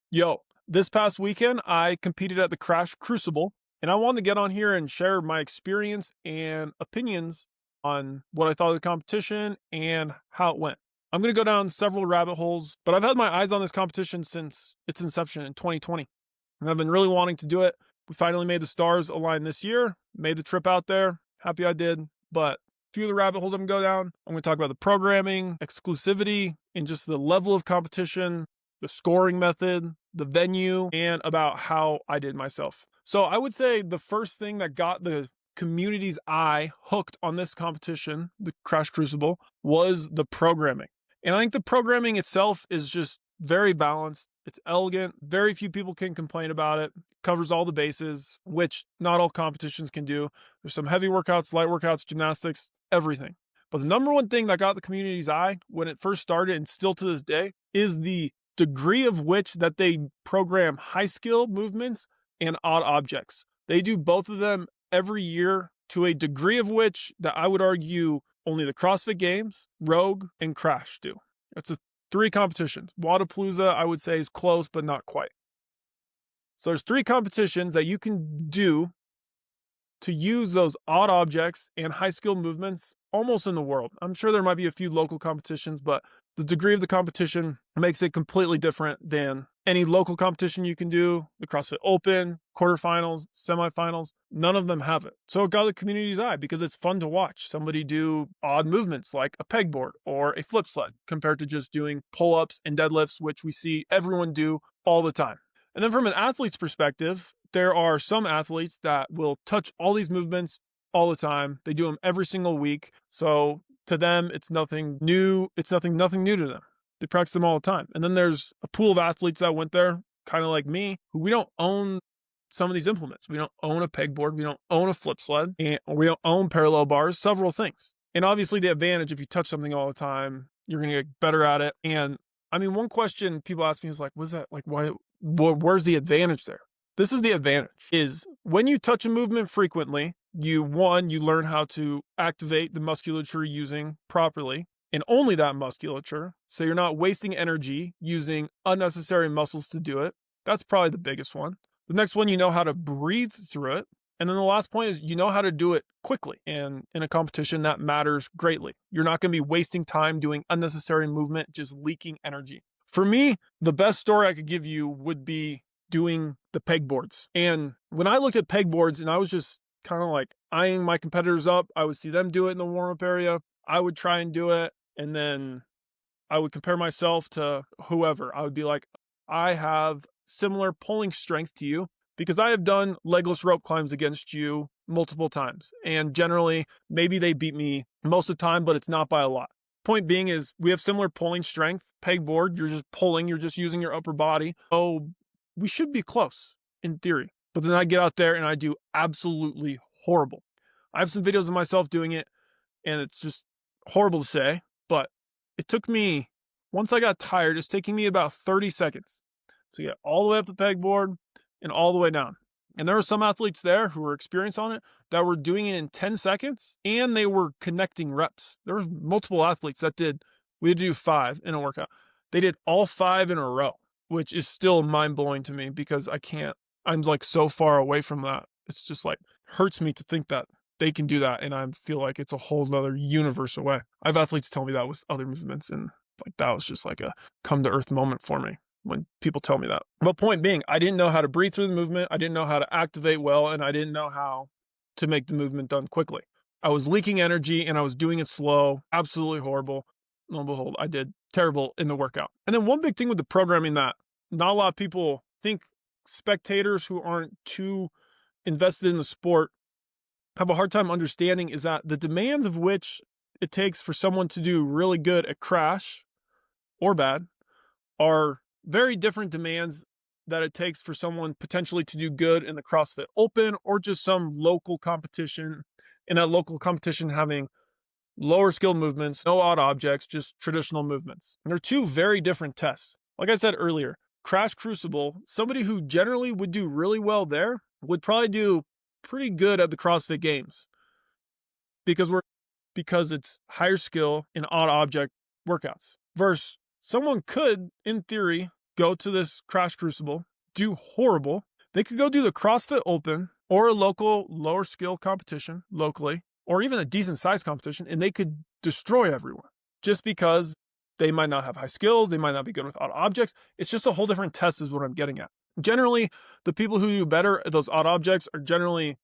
Yo, this past weekend, I competed at the Crash Crucible, and I wanted to get on here and share my experience and opinions on what I thought of the competition and how it went. I'm going to go down several rabbit holes, but I've had my eyes on this competition since its inception in 2020, and I've been really wanting to do it. We finally made the stars align this year, made the trip out there. Happy I did, but a few of the rabbit holes I'm going to go down. I'm going to talk about the programming, exclusivity, and just the level of competition, the scoring method, the venue, and about how I did myself. So I would say the first thing that got the community's eye hooked on this competition, the Crash Crucible, was the programming. And I think the programming itself is just very balanced. It's elegant. Very few people can complain about it. Covers all the bases, which not all competitions can do. There's some heavy workouts, light workouts, gymnastics, everything. But the number one thing that got the community's eye when it first started, and still to this day, is the degree of which that they program high skill movements and odd objects. They do both of them every year to a degree of which that I would argue only the CrossFit Games, Rogue, and Crash do. It's a three competitions. Wadapalooza, I would say, is close, but not quite. So there's three competitions that you can do to use those odd objects and high skill movements almost in the world. I'm sure there might be a few local competitions, but the degree of the competition makes it completely different than any local competition you can do. The CrossFit Open, quarterfinals, semifinals, none of them have it. So it got the community's eye because it's fun to watch somebody do odd movements like a pegboard or a flip sled compared to just doing pull-ups and deadlifts, which we see everyone do all the time. And then from an athlete's perspective, there are some athletes that will touch all these movements all the time. They do them every single week. So to them, it's nothing new. It's nothing new to them. They practice them all the time. And then there's a pool of athletes that went there, kind of like me, who we don't own some of these implements. We don't own a pegboard. We don't own a flip sled. And we don't own parallel bars, several things. And obviously the advantage, if you touch something all the time, you're going to get better at it. And I mean, one question people ask me is like, what's that? Like, where's the advantage there? This is the advantage, is when you touch a movement frequently, you learn how to activate the musculature using properly, and only that musculature. So you're not wasting energy using unnecessary muscles to do it. That's probably the biggest one. The next one, you know how to breathe through it. And then the last point is you know how to do it quickly. And in a competition, that matters greatly. You're not going to be wasting time doing unnecessary movement, just leaking energy. For me, the best story I could give you would be doing the pegboards. And when I looked at pegboards and I was just kind of like eyeing my competitors up, I would see them do it in the warm-up area. I would try and do it. And then I would compare myself to whoever. I would be like, I have similar pulling strength to you because I have done legless rope climbs against you multiple times. And generally, maybe they beat me most of the time, but it's not by a lot. Point being is we have similar pulling strength. Pegboard, you're just pulling, you're just using your upper body. Oh, we should be close in theory. But then I get out there and I do absolutely horrible. I have some videos of myself doing it and it's just horrible to say, but it took me, once I got tired, it's taking me about 30 seconds to get all the way up the pegboard and all the way down. And there were some athletes there who were experienced on it that were doing it in 10 seconds and they were connecting reps. There were multiple athletes that we had to do 5 in a workout. They did all 5 in a row, which is still mind blowing to me because I'm like so far away from that. It's just like hurts me to think that they can do that. And I feel like it's a whole nother universe away. I have athletes tell me that with other movements. And like, that was just like a come to earth moment for me when people tell me that. But point being, I didn't know how to breathe through the movement. I didn't know how to activate well. And I didn't know how to make the movement done quickly. I was leaking energy and I was doing it slow, absolutely horrible. Lo and behold, I did terrible in the workout. And then one big thing with the programming that not a lot of people think, spectators who aren't too invested in the sport have a hard time understanding, is that the demands of which it takes for someone to do really good at Crash or bad are very different demands that it takes for someone potentially to do good in the CrossFit Open or just some local competition, and that local competition having lower skill movements, no odd objects, just traditional movements. And they're two very different tests. Like I said earlier, Crash Crucible, somebody who generally would do really well there would probably do pretty good at the CrossFit Games because it's higher skill and odd object workouts. Versus someone could, in theory, go to this Crash Crucible, do horrible. They could go do the CrossFit Open or a local lower skill competition locally, or even a decent size competition, and they could destroy everyone just because they might not have high skills. They might not be good with odd objects. It's just a whole different test is what I'm getting at. Generally, the people who do better at those odd objects are generally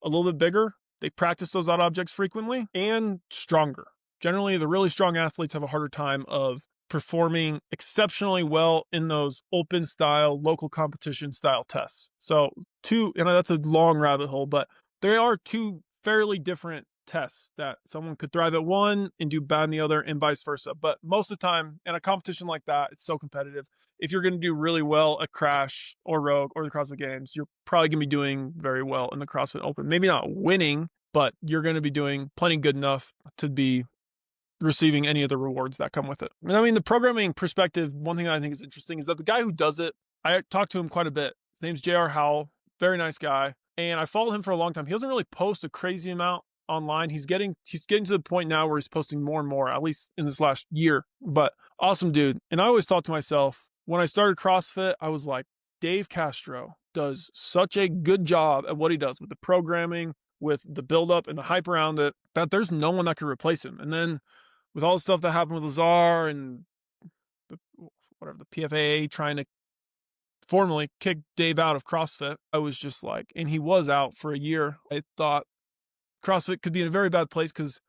a little bit bigger. They practice those odd objects frequently and stronger. Generally, the really strong athletes have a harder time of performing exceptionally well in those open style, local competition style tests. So that's a long rabbit hole, but there are two fairly different tests that someone could thrive at one and do bad in the other and vice versa. But most of the time in a competition like that, it's so competitive. If you're going to do really well at Crash or Rogue or the CrossFit Games, you're probably going to be doing very well in the CrossFit Open. Maybe not winning, but you're going to be doing plenty good enough to be receiving any of the rewards that come with it. And I mean, the programming perspective, one thing I think is interesting is that the guy who does it, I talked to him quite a bit. His name's J.R. Howell, very nice guy. And I followed him for a long time. He doesn't really post a crazy amount online. He's getting to the point now where he's posting more and more, at least in this last year. But awesome dude. And I always thought to myself, when I started CrossFit, I was like, Dave Castro does such a good job at what he does with the programming, with the build-up and the hype around it, that there's no one that could replace him. And then with all the stuff that happened with Lazar and the PFAA trying to formally kick Dave out of CrossFit, I was just like, and he was out for a year. I thought CrossFit could be in a very bad place because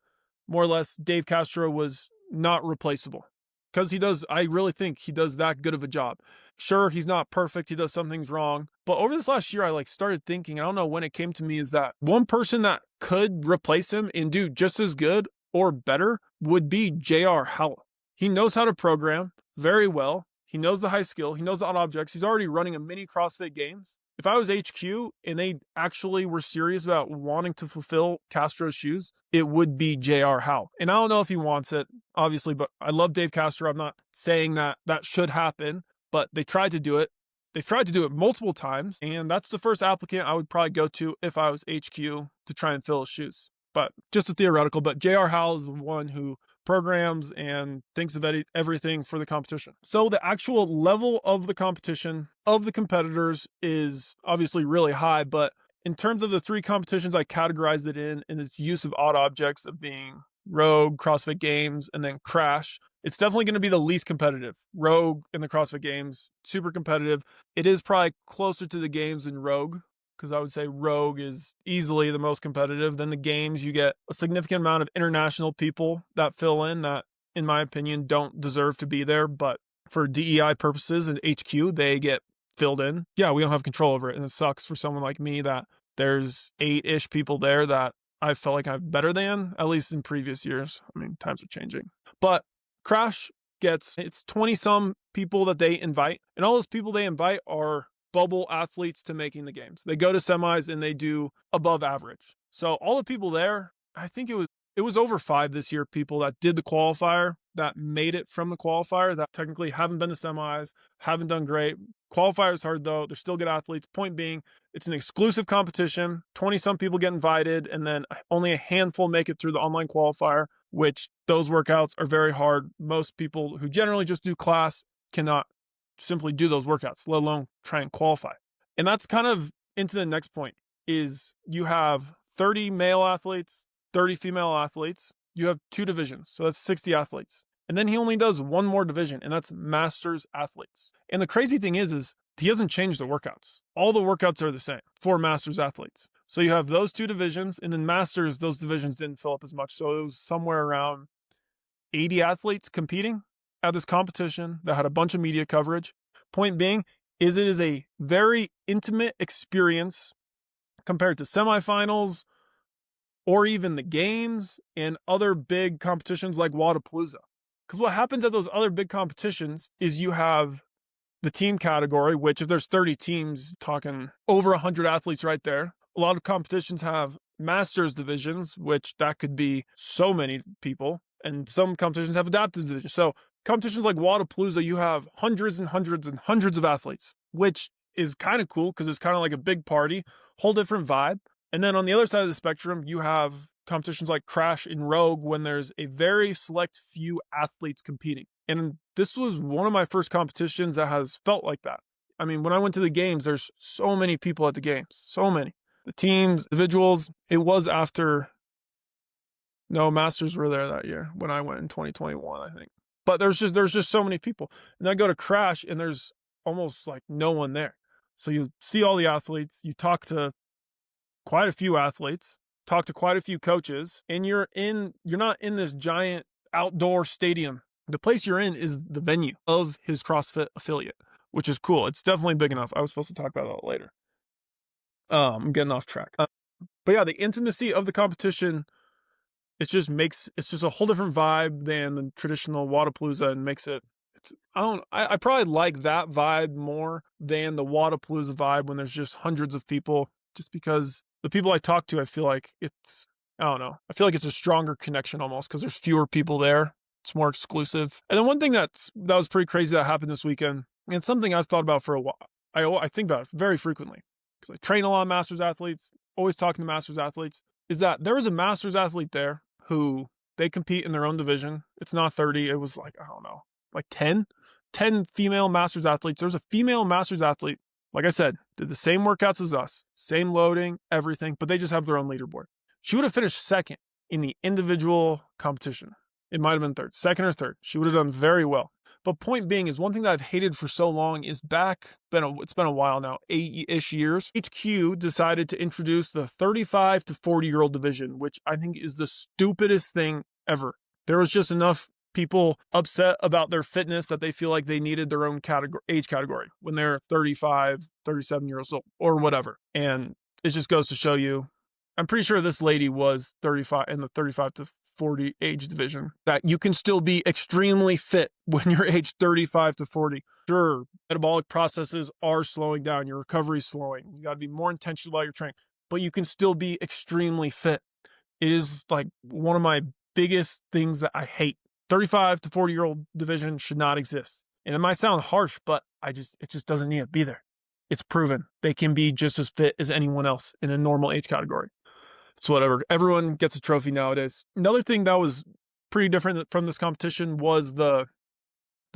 more or less Dave Castro was not replaceable. Because I really think he does that good of a job. Sure, he's not perfect. He does some things wrong. But over this last year, I started thinking, I don't know when it came to me, is that one person that could replace him and do just as good or better would be J.R. Howell. He knows how to program very well. He knows the high skill. He knows the odd objects. He's already running a mini CrossFit Games. If I was HQ and they actually were serious about wanting to fulfill Castro's shoes, it would be J.R. Howell. And I don't know if he wants it, obviously, but I love Dave Castro. I'm not saying that should happen, but they tried to do it. They've tried to do it multiple times, and that's the first applicant I would probably go to if I was HQ to try and fill his shoes. But just a theoretical, but J.R. Howell is the one who programs and thinks of everything for the competition. So the actual level of the competition of the competitors is obviously really high, but in terms of the three competitions I categorized it in its use of odd objects of being Rogue, CrossFit Games, and then Crash, it's definitely going to be the least competitive. Rogue and the CrossFit Games, super competitive. It is probably closer to the Games than Rogue, because I would say Rogue is easily the most competitive. Then the Games, you get a significant amount of international people that fill in that, in my opinion, don't deserve to be there. But for DEI purposes and HQ, they get filled in. Yeah, we don't have control over it. And it sucks for someone like me that there's 8-ish people there that I felt like I'm better than, at least in previous years. I mean, times are changing. But Crash it's 20-some people that they invite. And all those people they invite are bubble athletes to making the games. They go to semis and they do above average. So all the people there, I think it was over 5 this year, people that did the qualifier, that made it from the qualifier, that technically haven't been to semis, haven't done great. Qualifier is hard though. They're still good athletes. Point being, it's an exclusive competition. 20-some people get invited, and then only a handful make it through the online qualifier, which those workouts are very hard. Most people who generally just do class cannot simply do those workouts, let alone try and qualify. And that's kind of into the next point, is you have 30 male athletes, 30 female athletes. You have 2 divisions, so that's 60 athletes. And then he only does one more division, and that's masters athletes. And the crazy thing is he doesn't change the workouts. All the workouts are the same for masters athletes. So you have those 2 divisions, and then masters, those divisions didn't fill up as much. So it was somewhere around 80 athletes competing at this competition that had a bunch of media coverage. Point being is it is a very intimate experience compared to semifinals or even the games and other big competitions like Wadapalooza. Because what happens at those other big competitions is you have the team category, which if there's 30 teams, talking over 100 athletes right there. A lot of competitions have masters divisions, which that could be so many people. And some competitions have adaptive divisions. So competitions like Wadapalooza, you have hundreds and hundreds and hundreds of athletes, which is kind of cool because it's kind of like a big party, whole different vibe. And then on the other side of the spectrum, you have competitions like Crash and Rogue when there's a very select few athletes competing. And this was one of my first competitions that has felt like that. I mean, when I went to the games, there's so many people at the games, so many. The teams, individuals, it was after, no, Masters were there that year when I went in 2021, I think. But there's just so many people. And I go to Crash and there's almost like no one there. So you see all the athletes, you talk to quite a few athletes, talk to quite a few coaches, and you're not in this giant outdoor stadium. The place you're in is the venue of his CrossFit affiliate, which is cool. It's definitely big enough. I was supposed to talk about that later. I'm getting off track. But yeah, the intimacy of the competition, it's just a whole different vibe than the traditional Wodapalooza, and makes it, I probably like that vibe more than the Wodapalooza vibe when there's just hundreds of people, just because the people I talk to, I feel like it's a stronger connection almost because there's fewer people there. It's more exclusive. And then one thing that was pretty crazy that happened this weekend, and it's something I've thought about for a while. I think about it very frequently because I train a lot of Masters athletes, always talking to Masters athletes, is that there was a Masters athlete there who, they compete in their own division. It's not 30. It was like, I don't know, like 10 female Masters athletes. There's a female Masters athlete, like I said, did the same workouts as us, same loading, everything, but they just have their own leaderboard. She would have finished second in the individual competition. It might have been third, second or third. She would have done very well. But point being is, one thing that I've hated for so long is it's been a while now, 8-ish years, HQ decided to introduce the 35 to 40-year-old division, which I think is the stupidest thing ever. There was just enough people upset about their fitness that they feel like they needed their own age category when they're 35, 37 years old or whatever. And it just goes to show you, I'm pretty sure this lady was 35 in the 35 to 40 age division, that you can still be extremely fit when you're age 35 to 40. Sure, metabolic processes are slowing down, your recovery is slowing, you got to be more intentional about your training, but you can still be extremely fit. It is like one of my biggest things that I hate. 35 to 40-year-old division should not exist. And it might sound harsh, but it just doesn't need to be there. It's proven they can be just as fit as anyone else in a normal age category. It's whatever. Everyone gets a trophy nowadays. Another thing that was pretty different from this competition was the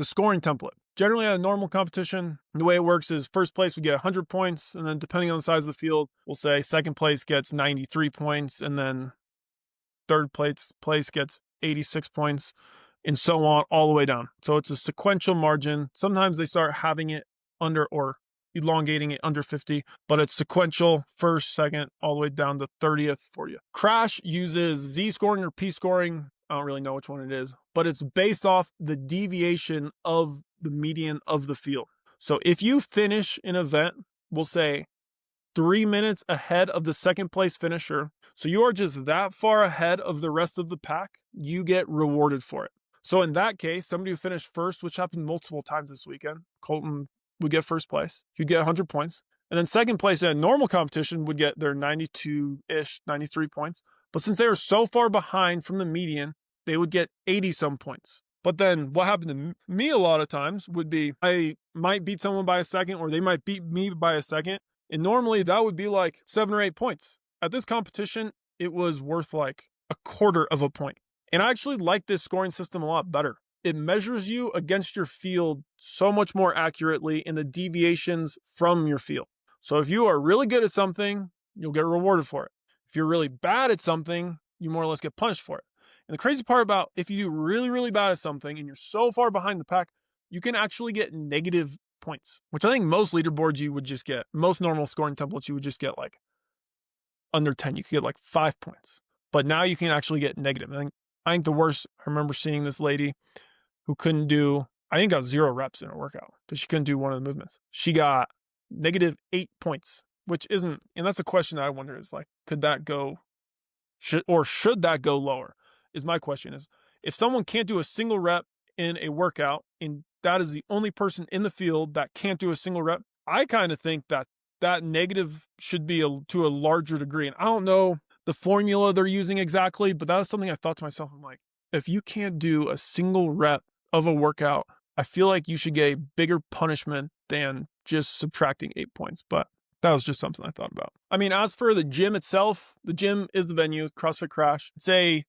scoring template. Generally, at a normal competition, the way it works is first place would get 100 points, and then depending on the size of the field, we'll say second place gets 93 points, and then third place gets 86 points, and so on all the way down. So it's a sequential margin. Sometimes they start having it under or elongating it under 50, but it's sequential, first, second, all the way down to 30th for you. Crash uses Z scoring or P scoring. I don't really know which one it is, but it's based off the deviation of the median of the field. So if you finish an event, we'll say 3 minutes ahead of the second place finisher, so you are just that far ahead of the rest of the pack, you get rewarded for it. So in that case, somebody who finished first, which happened multiple times this weekend, Colton would get first place. He'd get 100 points. And then second place in a normal competition would get their 92-ish, 93 points. But since they were so far behind from the median, they would get 80-some points. But then what happened to me a lot of times would be I might beat someone by a second, or they might beat me by a second. And normally that would be like 7 or 8 points. At this competition, it was worth like a quarter of a point. And I actually like this scoring system a lot better. It measures you against your field so much more accurately in the deviations from your field. So if you are really good at something, you'll get rewarded for it. If you're really bad at something, you more or less get punished for it. And the crazy part about if you do really, really bad at something and you're so far behind the pack, you can actually get negative points, which I think most leaderboards you would just get, most normal scoring templates you would just get like under 10. You could get like 5 points. But now you can actually get negative. I think the worst, I remember seeing this lady who couldn't do, I think got 0 reps in her workout because she couldn't do one of the movements. She got negative 8 points, which isn't, and that's a question that I wonder is like, could that go, should that go lower? Is my question is, if someone can't do a single rep in a workout and that is the only person in the field that can't do a single rep, I kind of think that negative should be to a larger degree. And I don't know the formula they're using exactly, but that was something I thought to myself. I'm like, if you can't do a single rep of a workout, I feel like you should get a bigger punishment than just subtracting 8 points. But That was just something I thought about. I mean, as for the gym itself, the gym is the venue, CrossFit Crash. I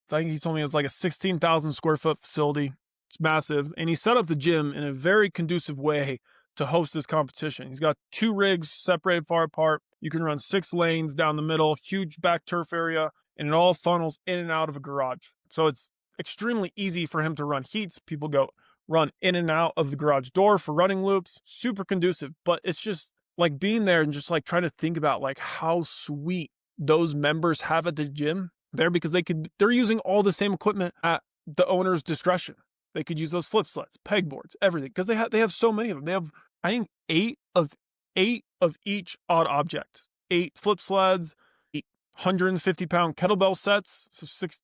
think he told me it was like a 16,000 square foot facility. It's massive. And he set up the gym in a very conducive way to host this competition. He's got 2 rigs separated far apart. You can run 6 lanes down the middle, huge back turf area, and it all funnels in and out of a garage. So it's extremely easy for him to run heats. People go run in and out of the garage door for running loops. Super conducive. But it's just like being there and just like trying to think about like how sweet those members have at the gym there, because they're using all the same equipment at the owner's discretion. They could use those flip sleds, pegboards, everything, because they have so many of them. They have, I think, eight of each odd object. 8 flip sleds, 8 150-pound kettlebell sets, so 6,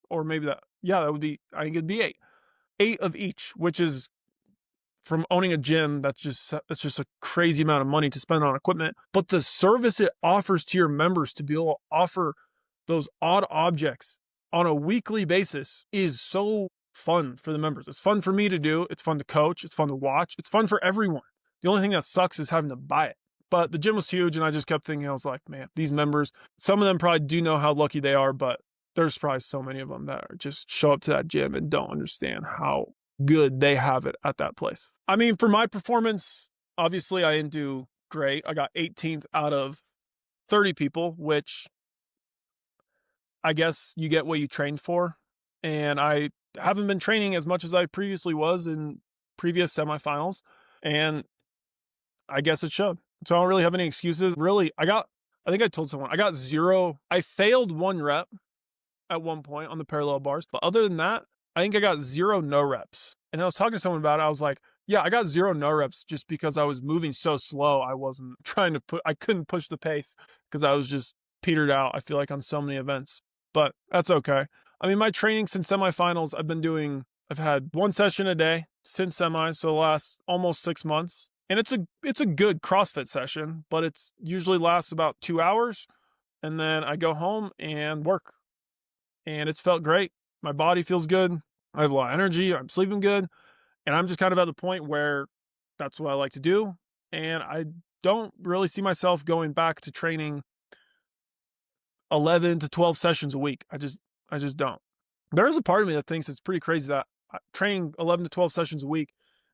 or maybe that would be, I think it'd be 8. 8 of each, which is, from owning a gym, that's just a crazy amount of money to spend on equipment. But the service it offers to your members to be able to offer those odd objects on a weekly basis is so fun for the members. It's fun for me to do. It's fun to coach. It's fun to watch. It's fun for everyone. The only thing that sucks is having to buy it. But the gym was huge, and I just kept thinking, I was like, man, these members, some of them probably do know how lucky they are, but there's probably so many of them that are just show up to that gym and don't understand how good they have it at that place. I mean, for my performance, obviously I didn't do great. I got 18th out of 30 people, which I guess you get what you trained for. And I haven't been training as much as I previously was in previous semifinals. And I guess it showed. So I don't really have any excuses. Really, I think I told someone, I got 0. I failed 1 rep at one point on the parallel bars. But other than that, I think I got 0 no reps. And I was talking to someone about it. I was like, yeah, I got 0 no reps just because I was moving so slow. I wasn't I couldn't push the pace because I was just petered out, I feel like, on so many events. But that's okay. I mean, my training since semifinals, I've had 1 session a day since semis, so the last almost 6 months. And it's a good CrossFit session, but it's usually lasts about 2 hours. And then I go home and work. And it's felt great. My body feels good. I have a lot of energy. I'm sleeping good. And I'm just kind of at the point where that's what I like to do. And I don't really see myself going back to training 11 to 12 sessions a week. I just don't. There is a part of me that thinks it's pretty crazy that training 11 to 12 sessions a week,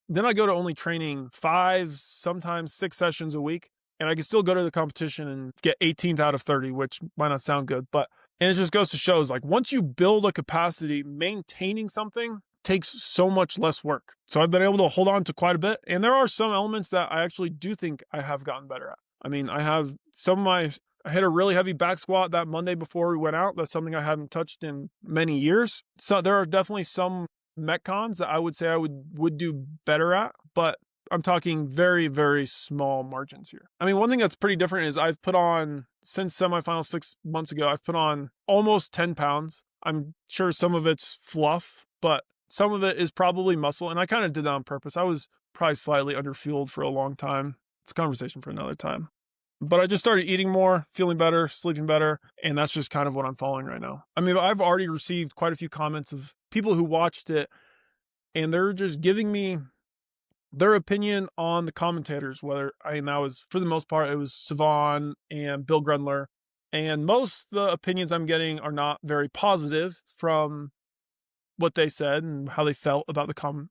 then I go to only training 5, sometimes 6 sessions a week, and I can still go to the competition and get 18th out of 30, which might not sound good, and it just goes to show, like, once you build a capacity, maintaining something takes so much less work. So I've been able to hold on to quite a bit, and there are some elements that I actually do think I have gotten better at. I mean, I hit a really heavy back squat that Monday before we went out. That's something I haven't touched in many years. So there are definitely some Metcons that I would say I would do better at, but I'm talking very, very small margins here. I mean, one thing that's pretty different is I've put on, since semifinals 6 months ago, I've put on almost 10 pounds. I'm sure some of it's fluff, but some of it is probably muscle. And I kind of did that on purpose. I was probably slightly underfueled for a long time. It's a conversation for another time. But I just started eating more, feeling better, sleeping better, and that's just kind of what I'm following right now. I mean, I've already received quite a few comments of people who watched it, and they're just giving me their opinion on the commentators, that was, for the most part, it was Siobhan and Bill Grundler, and most of the opinions I'm getting are not very positive from what they said and how they felt about the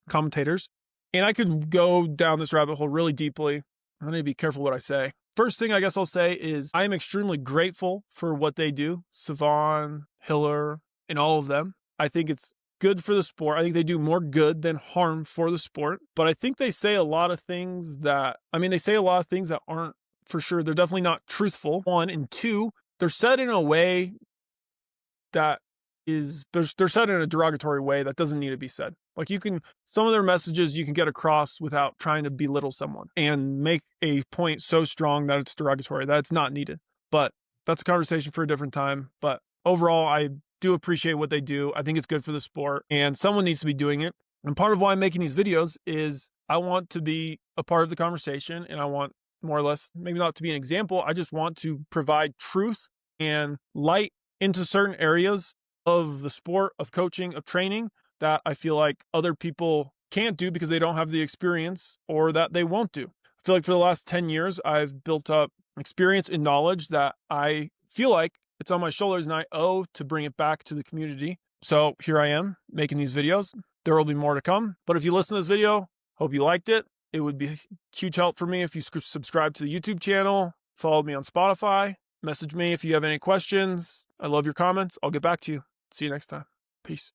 commentators. And I could go down this rabbit hole really deeply. I need to be careful what I say. First thing I guess I'll say is I am extremely grateful for what they do. Siobhan, Hiller, and all of them. I think it's good for the sport. I think they do more good than harm for the sport. But I think they say a lot of things that aren't, for sure. They're definitely not truthful. 1, and 2, they're said in a way that they're said in a derogatory way that doesn't need to be said. Like, some of their messages you can get across without trying to belittle someone and make a point so strong that it's derogatory, that it's not needed. But that's a conversation for a different time. But overall, I do appreciate what they do. I think it's good for the sport, and someone needs to be doing it. And part of why I'm making these videos is I want to be a part of the conversation, and I want, more or less, maybe not to be an example, I just want to provide truth and light into certain areas of the sport, of coaching, of training, that I feel like other people can't do because they don't have the experience, or that they won't do. I feel like for the last 10 years, I've built up experience and knowledge that I feel like it's on my shoulders and I owe to bring it back to the community. So here I am making these videos. There will be more to come. But if you listen to this video, hope you liked it. It would be a huge help for me if you subscribe to the YouTube channel, follow me on Spotify, message me if you have any questions. I love your comments. I'll get back to you. See you next time. Peace.